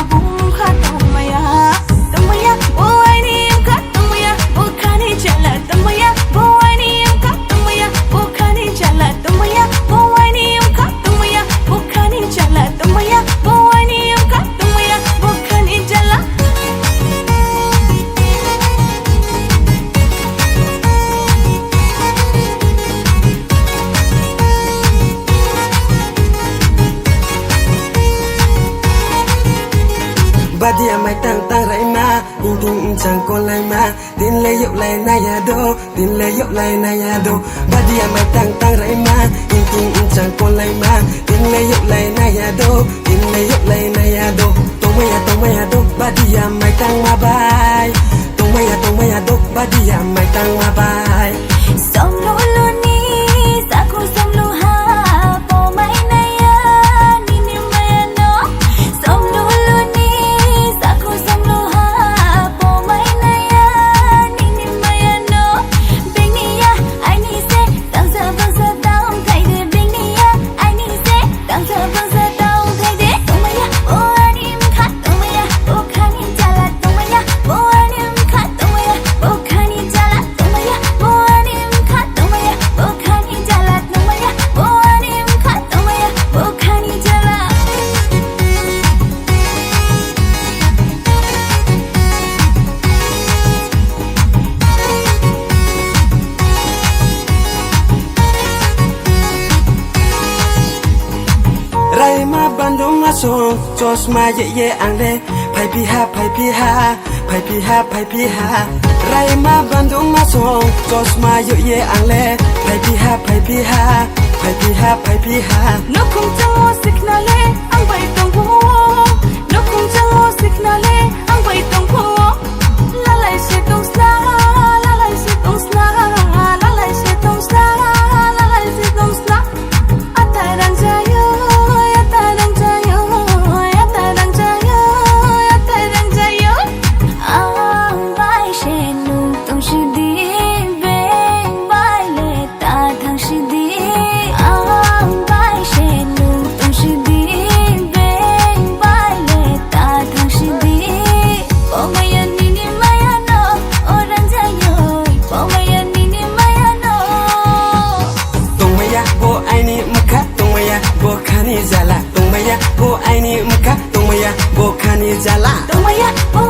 bum kha tamaya tamaya boy ni ka tamaya bokhani chala tamaya boy ni ka tamaya bokhani chala tamaya boy ni ka tamaya bokhani chala tamaya boy ni ka tamaya bokhani chala Badia mai tang tang rai ma in ting chang con lai ma tin le yop lai na ya do tin le yop lai na ya do Badia mai tang tang rai ma in ting chang con lai ma tin le yop lai na ya do tin le yop lai na ya do tong ma ya do Badia mai tang ma bai tong ma ya do Badia mai tang ma bai som lo lo ni sa ko som lo ha po mai na ya ni ni mai no som lo lo ni sa ko som lo ha po mai na ya ni ni mai no bing ni ya ai ni se tang sa tang thai de bing ni ya ai ni se tang sa tang thai de tong ma ya o ani m kha tong ma ya o kha ni ja la tong ma ya o ani m kha tong ma ya o kha ni ja la tong ma ya o ani m kha tong ma ya o kha ni ja la tong ma ya o ani m kha tong ma ya o kha ni ja la Rai ma bandung ma song jos ma ye ang le pai pi ha pai pi ha pai pi ha pai pi ha Rai ma bandung ma song jos ma ye ang le pai pi ha pai pi ha pai pi ha pai pi ha no kung chang mo signale ang bai tong po no kung chang mo signale ang bai tong po la lai se tong sna la lai se tong sna la lai se tong sna la lai se tong sna atarang jayo atarang jayo atarang jayo atarang jayo ang bai she nu tong shi di beng bai le ta thang shi di ang bai she nu tong shi di beng bai le ta thang shi di po maya ni ni maya no orang jayo po maya ni ni maya no tong ma ya bo ai ni ma kha tong ma ya bo kha ni ja la tong ma ya bo ai ni ma kha tong ma ya bo kha ni ja la tong maya po